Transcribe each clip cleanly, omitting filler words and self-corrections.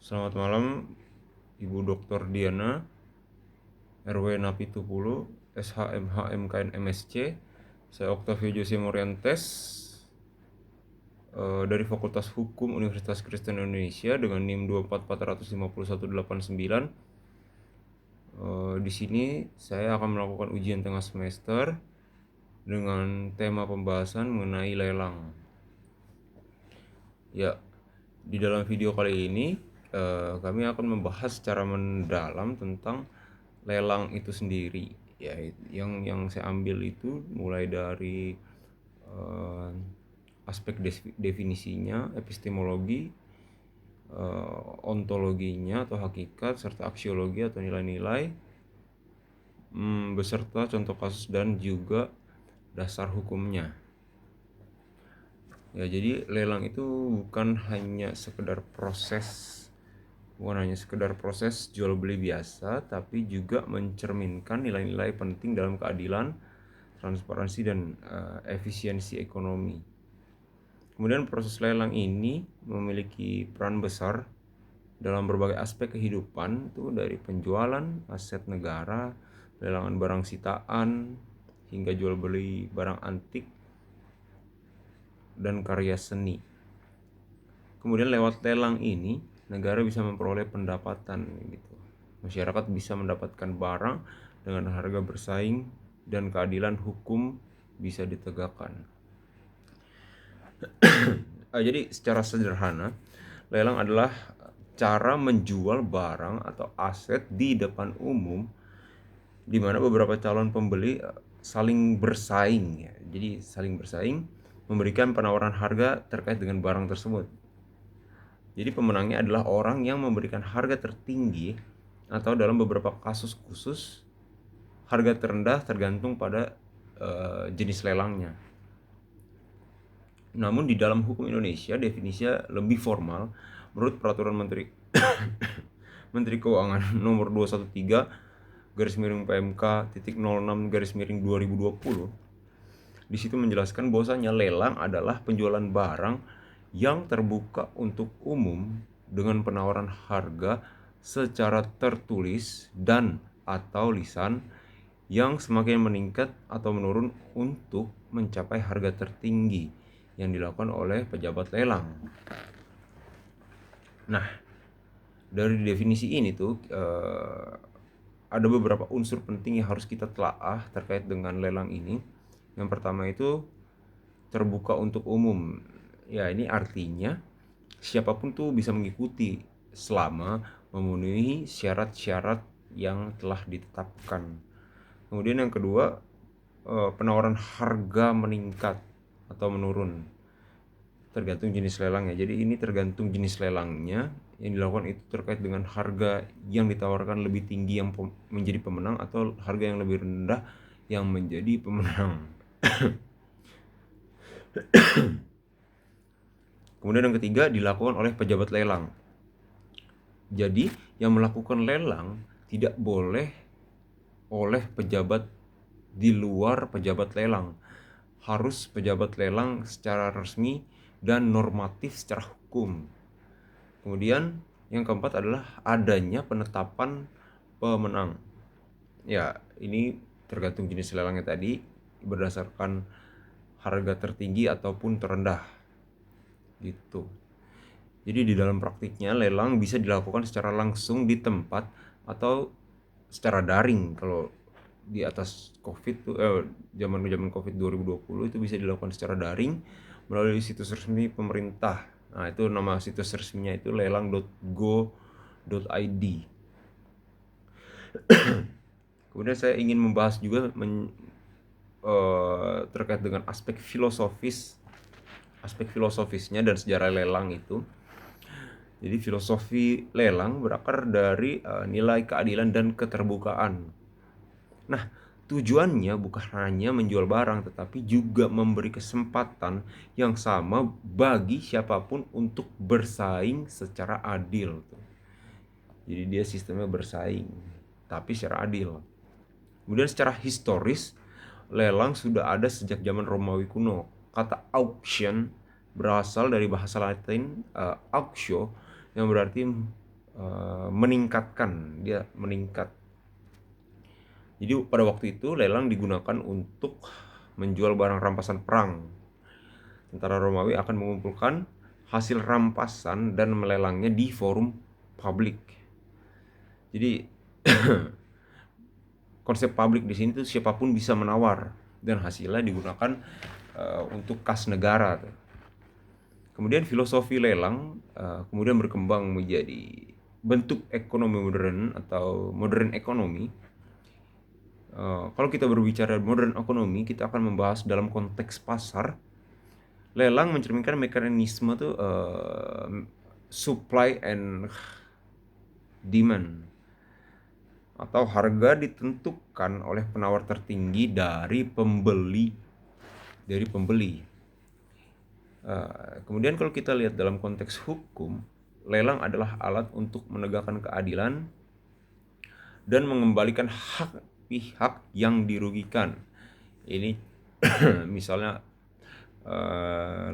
Selamat malam, Ibu Dr. Diana, RW Napi 70, SHMHMKN MSC. Saya Octavio Jose Morientes dari Fakultas Hukum Universitas Kristen Indonesia dengan NIM 2445189. Di sini saya akan melakukan ujian tengah semester dengan tema pembahasan mengenai lelang. Ya, di dalam video kali ini kami akan membahas secara mendalam tentang lelang itu sendiri. Ya, yang saya ambil itu mulai dari aspek definisinya, epistemologi, ontologinya atau hakikat, serta aksiologi atau nilai-nilai, beserta contoh kasus dan juga dasar hukumnya. Ya, jadi lelang itu bukan hanya sekedar proses jual beli biasa, tapi juga mencerminkan nilai-nilai penting dalam keadilan, transparansi, dan efisiensi ekonomi. Kemudian proses lelang ini memiliki peran besar dalam berbagai aspek kehidupan, itu dari penjualan aset negara, lelangan barang sitaan, hingga jual beli barang antik dan karya seni. Kemudian lewat lelang ini negara bisa memperoleh pendapatan gitu. Masyarakat bisa mendapatkan barang dengan harga bersaing dan keadilan hukum bisa ditegakkan. Jadi secara sederhana, lelang adalah cara menjual barang atau aset di depan umum di mana beberapa calon pembeli saling bersaing ya. Jadi saling bersaing memberikan penawaran harga terkait dengan barang tersebut. Jadi pemenangnya adalah orang yang memberikan harga tertinggi, atau dalam beberapa kasus khusus harga terendah tergantung pada jenis lelangnya. Namun di dalam hukum Indonesia definisinya lebih formal menurut Peraturan Menteri Menteri Keuangan nomor 213/PMK.06/2020. Di situ menjelaskan bahwasanya lelang adalah penjualan barang yang terbuka untuk umum dengan penawaran harga secara tertulis dan atau lisan yang semakin meningkat atau menurun untuk mencapai harga tertinggi yang dilakukan oleh pejabat lelang. Nah, dari definisi ini tuh ada beberapa unsur penting yang harus kita telaah terkait dengan lelang ini. Yang pertama itu terbuka untuk umum. Ya, ini artinya siapapun tuh bisa mengikuti selama memenuhi syarat-syarat yang telah ditetapkan. Kemudian yang kedua, penawaran harga meningkat atau menurun tergantung jenis lelangnya. Jadi ini tergantung jenis lelangnya, yang dilakukan itu terkait dengan harga yang ditawarkan lebih tinggi yang menjadi pemenang atau harga yang lebih rendah yang menjadi pemenang. Kemudian yang ketiga, dilakukan oleh pejabat lelang. Jadi yang melakukan lelang tidak boleh oleh pejabat di luar pejabat lelang. Harus pejabat lelang secara resmi dan normatif secara hukum. Kemudian yang keempat adalah adanya penetapan pemenang. Ya, ini tergantung jenis lelangnya tadi, berdasarkan harga tertinggi ataupun terendah gitu. Jadi di dalam praktiknya lelang bisa dilakukan secara langsung di tempat atau secara daring. Kalau di atas COVID tuh zaman COVID 2020 itu bisa dilakukan secara daring melalui situs resmi pemerintah. Nah, itu nama situs resminya itu lelang.go.id. Kemudian saya ingin membahas juga terkait dengan aspek filosofisnya dan sejarah lelang itu. Jadi filosofi lelang berakar dari nilai keadilan dan keterbukaan. Nah, tujuannya bukan hanya menjual barang, tetapi juga memberi kesempatan yang sama bagi siapapun untuk bersaing secara adil. Jadi dia sistemnya bersaing, tapi secara adil. Kemudian secara historis, lelang sudah ada sejak zaman Romawi kuno. Kata auction berasal dari bahasa Latin auctio, yang berarti meningkat. Jadi pada waktu itu lelang digunakan untuk menjual barang rampasan perang. Tentara Romawi akan mengumpulkan hasil rampasan dan melelangnya di forum publik. Jadi konsep publik di sini tuh siapapun bisa menawar dan hasilnya digunakan untuk kas negara. Kemudian filosofi lelang kemudian berkembang menjadi bentuk ekonomi modern atau modern ekonomi. Kalau kita berbicara modern ekonomi, kita akan membahas dalam konteks pasar. Lelang mencerminkan mekanisme tuh supply and demand, atau harga ditentukan oleh penawar tertinggi dari pembeli. Kemudian kalau kita lihat dalam konteks hukum, lelang adalah alat untuk menegakkan keadilan dan mengembalikan hak pihak yang dirugikan. Ini misalnya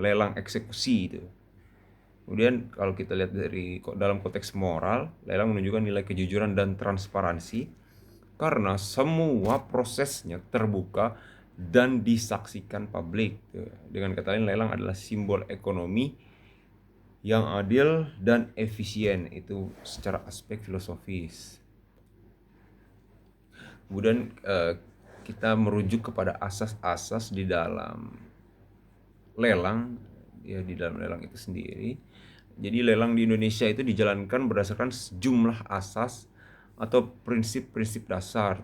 lelang eksekusi itu. Kemudian kalau kita lihat dari dalam konteks moral, lelang menunjukkan nilai kejujuran dan transparansi karena semua prosesnya terbuka dan disaksikan publik. Dengan kata lain, lelang adalah simbol ekonomi yang adil dan efisien, itu secara aspek filosofis. Kemudian kita merujuk kepada asas-asas di dalam lelang, ya di dalam lelang itu sendiri. Jadi lelang di Indonesia itu dijalankan berdasarkan sejumlah asas atau prinsip-prinsip dasar,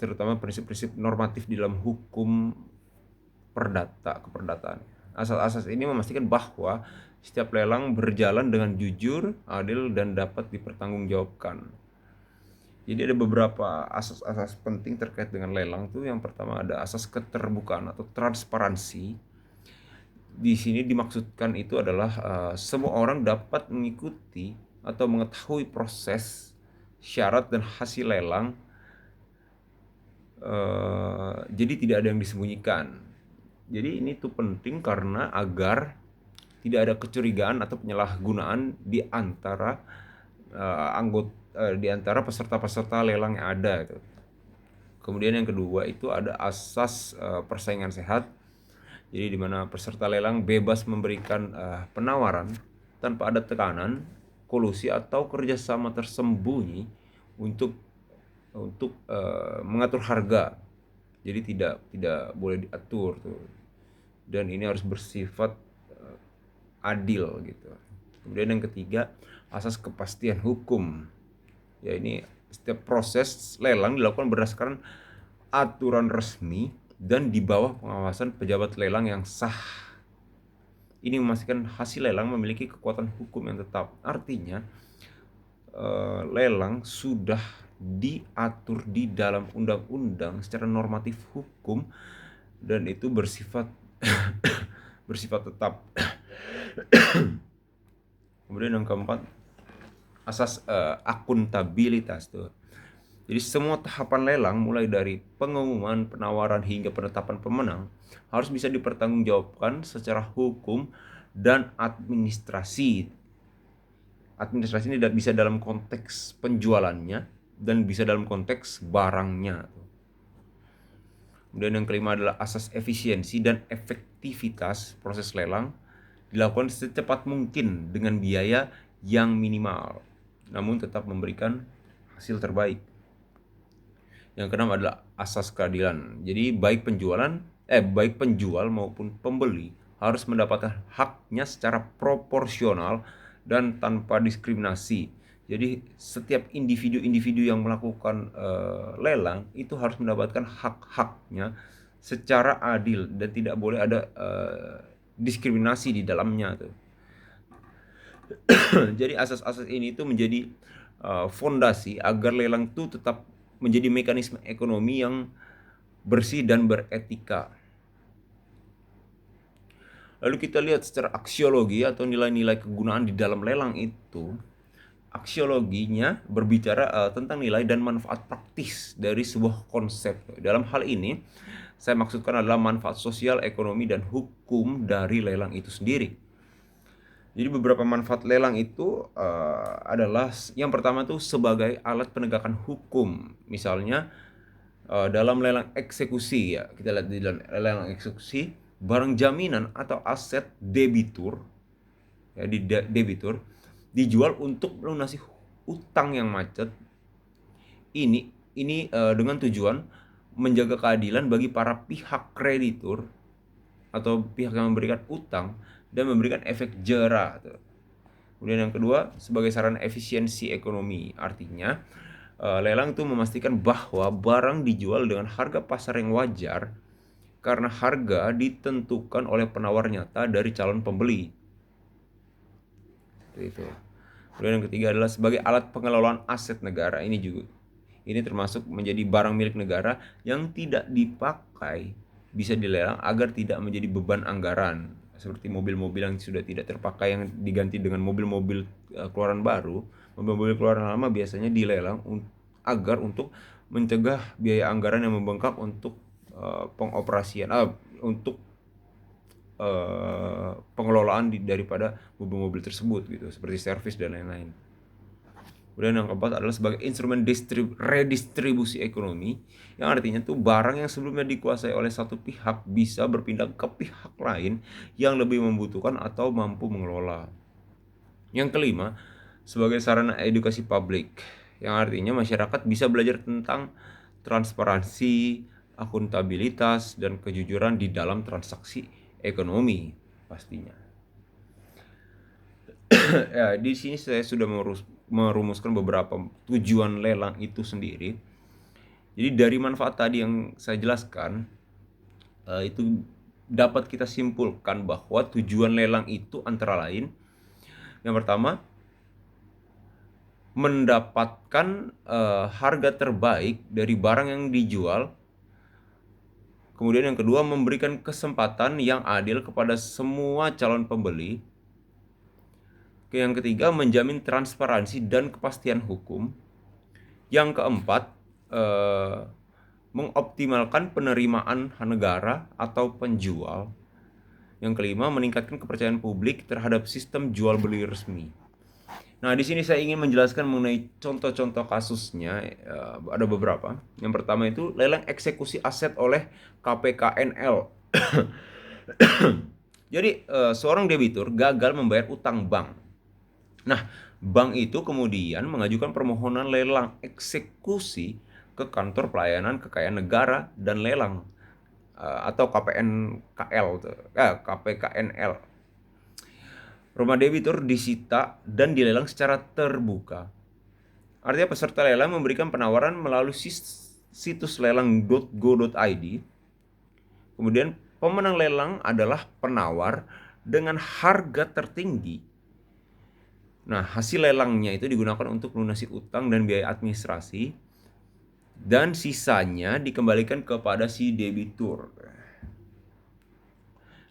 terutama prinsip-prinsip normatif di dalam hukum keperdataan. Asas-asas ini memastikan bahwa setiap lelang berjalan dengan jujur, adil, dan dapat dipertanggungjawabkan. Jadi ada beberapa asas-asas penting terkait dengan lelang tuh. Yang pertama ada asas keterbukaan atau transparansi. Di sini dimaksudkan itu adalah semua orang dapat mengikuti atau mengetahui proses, syarat, dan hasil lelang. Jadi tidak ada yang disembunyikan. Jadi ini tuh penting karena agar tidak ada kecurigaan atau penyalahgunaan di antara di antara peserta-peserta lelang yang ada gitu. Kemudian yang kedua itu ada asas persaingan sehat. Jadi di mana peserta lelang bebas memberikan penawaran tanpa ada tekanan, kolusi, atau kerjasama tersembunyi untuk mengatur harga. Jadi tidak boleh diatur tuh. Dan ini harus bersifat adil gitu. Kemudian yang ketiga, asas kepastian hukum. Ya, ini setiap proses lelang dilakukan berdasarkan aturan resmi dan di bawah pengawasan pejabat lelang yang sah. Ini memastikan hasil lelang memiliki kekuatan hukum yang tetap. Artinya lelang sudah diatur di dalam undang-undang secara normatif hukum dan itu bersifat tetap. Kemudian yang keempat, asas akuntabilitas tuh. Jadi semua tahapan lelang mulai dari pengumuman, penawaran, hingga penetapan pemenang harus bisa dipertanggungjawabkan secara hukum dan administrasi. Administrasi ini bisa dalam konteks penjualannya dan bisa dalam konteks barangnya. Kemudian yang kelima adalah asas efisiensi dan efektivitas proses lelang dilakukan secepat mungkin dengan biaya yang minimal, namun tetap memberikan hasil terbaik. Yang keenam adalah asas keadilan. Jadi baik penjual maupun pembeli harus mendapatkan haknya secara proporsional dan tanpa diskriminasi. Jadi setiap individu yang melakukan lelang itu harus mendapatkan hak-haknya secara adil dan tidak boleh ada diskriminasi di dalamnya tuh. Jadi asas-asas ini tuh menjadi fondasi agar lelang itu tetap menjadi mekanisme ekonomi yang bersih dan beretika. Lalu kita lihat secara aksiologi atau nilai-nilai kegunaan di dalam lelang itu. Aksiologinya berbicara tentang nilai dan manfaat praktis dari sebuah konsep. Dalam hal ini, saya maksudkan adalah manfaat sosial, ekonomi, dan hukum dari lelang itu sendiri. Jadi beberapa manfaat lelang itu adalah yang pertama tuh sebagai alat penegakan hukum. Misalnya dalam lelang eksekusi ya, kita lihat di dalam lelang eksekusi, barang jaminan atau aset debitur ya debitur dijual untuk melunasi utang yang macet. Ini dengan tujuan menjaga keadilan bagi para pihak kreditur atau pihak yang memberikan utang dan memberikan efek jera. Kemudian yang kedua, sebagai sarana efisiensi ekonomi. Artinya, lelang itu memastikan bahwa barang dijual dengan harga pasar yang wajar karena harga ditentukan oleh penawar nyata dari calon pembeli. Itu. Kemudian yang ketiga adalah sebagai alat pengelolaan aset negara. Ini termasuk menjadi barang milik negara yang tidak dipakai bisa dilelang agar tidak menjadi beban anggaran. Seperti mobil-mobil yang sudah tidak terpakai yang diganti dengan mobil-mobil keluaran baru. Mobil-mobil keluaran lama biasanya dilelang agar untuk mencegah biaya anggaran yang membengkak untuk pengoperasian untuk pengelolaan daripada mobil-mobil tersebut gitu, seperti servis dan lain-lain. Kemudian yang keempat adalah sebagai instrumen redistribusi ekonomi, yang artinya tuh barang yang sebelumnya dikuasai oleh satu pihak bisa berpindah ke pihak lain yang lebih membutuhkan atau mampu mengelola. Yang kelima, sebagai sarana edukasi publik, yang artinya masyarakat bisa belajar tentang transparansi, akuntabilitas, dan kejujuran di dalam transaksi ekonomi pastinya. Ya, di sini saya sudah merumuskan beberapa tujuan lelang itu sendiri. Jadi dari manfaat tadi yang saya jelaskan, itu dapat kita simpulkan bahwa tujuan lelang itu antara lain, yang pertama, mendapatkan harga terbaik dari barang yang dijual. Kemudian yang kedua, memberikan kesempatan yang adil kepada semua calon pembeli. Yang ketiga, menjamin transparansi dan kepastian hukum. Yang keempat, mengoptimalkan penerimaan negara atau penjual. Yang kelima, meningkatkan kepercayaan publik terhadap sistem jual beli resmi. Nah, di sini saya ingin menjelaskan mengenai contoh-contoh kasusnya. Ada beberapa. Yang pertama itu lelang eksekusi aset oleh KPKNL. Jadi, seorang debitur gagal membayar utang bank. Nah, bank itu kemudian mengajukan permohonan lelang eksekusi ke kantor pelayanan kekayaan negara dan lelang atau KPKNL. Rumah debitur disita dan dilelang secara terbuka. Artinya peserta lelang memberikan penawaran melalui situs lelang.go.id. Kemudian pemenang lelang adalah penawar dengan harga tertinggi. Nah, hasil lelangnya itu digunakan untuk melunasi utang dan biaya administrasi, dan sisanya dikembalikan kepada si debitur.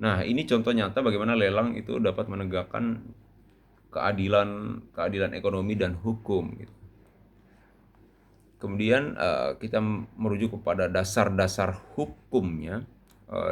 Nah, ini contoh nyata bagaimana lelang itu dapat menegakkan keadilan ekonomi dan hukum gitu. Kemudian kita merujuk kepada dasar-dasar hukumnya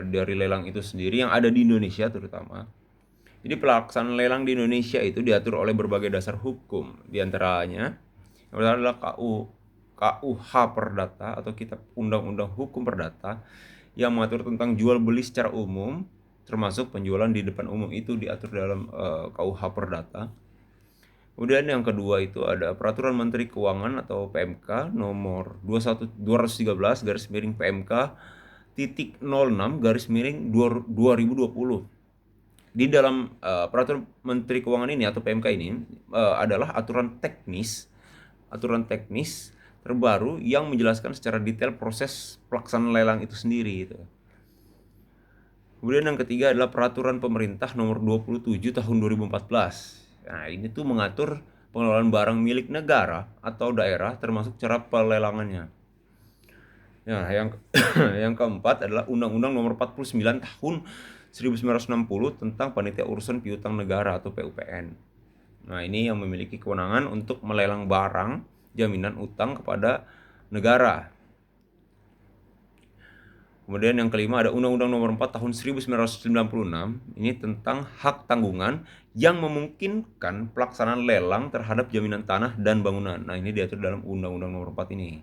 dari lelang itu sendiri yang ada di Indonesia terutama. Jadi pelaksanaan lelang di Indonesia itu diatur oleh berbagai dasar hukum. Di antaranya yang pertama adalah KUH Perdata atau Kitab Undang-Undang Hukum Perdata yang mengatur tentang jual beli secara umum, termasuk penjualan di depan umum itu diatur dalam KUH Perdata. Kemudian yang kedua itu ada Peraturan Menteri Keuangan atau PMK nomor 213 garis miring PMK titik 06 garis miring 2020. Di dalam Peraturan Menteri Keuangan ini atau PMK ini adalah aturan teknis terbaru yang menjelaskan secara detail proses pelaksanaan lelang itu sendiri gitu. Kemudian yang ketiga adalah Peraturan Pemerintah nomor 27 tahun 2014. Nah, ini tuh mengatur pengelolaan barang milik negara atau daerah termasuk cara pelelangannya. Nah, yang keempat adalah Undang-Undang nomor 49 tahun 1960 tentang Panitia Urusan Piutang Negara atau PUPN. Nah, ini yang memiliki kewenangan untuk melelang barang jaminan utang kepada negara. Kemudian yang kelima ada Undang-Undang Nomor 4 Tahun 1996, ini tentang hak tanggungan yang memungkinkan pelaksanaan lelang terhadap jaminan tanah dan bangunan. Nah, ini diatur dalam Undang-Undang Nomor 4 ini.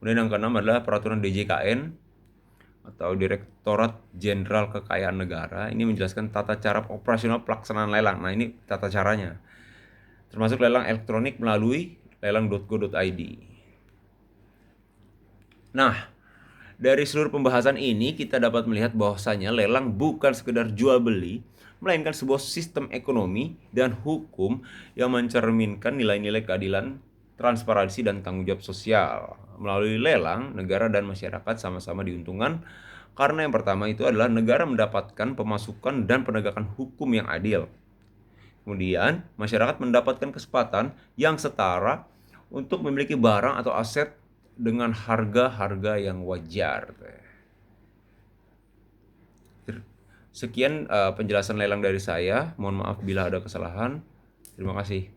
Kemudian yang keenam adalah Peraturan DJKN atau Direktorat Jenderal Kekayaan Negara. Ini menjelaskan tata cara operasional pelaksanaan lelang. Nah, ini tata caranya. Termasuk lelang elektronik melalui lelang.go.id. Nah, dari seluruh pembahasan ini kita dapat melihat bahwasanya lelang bukan sekedar jual beli, melainkan sebuah sistem ekonomi dan hukum yang mencerminkan nilai-nilai keadilan, transparansi, dan tanggung jawab sosial. Melalui lelang, negara dan masyarakat sama-sama diuntungkan karena yang pertama itu adalah negara mendapatkan pemasukan dan penegakan hukum yang adil. Kemudian, masyarakat mendapatkan kesempatan yang setara untuk memiliki barang atau aset dengan harga-harga yang wajar. Sekian penjelasan lelang dari saya. Mohon maaf bila ada kesalahan. Terima kasih.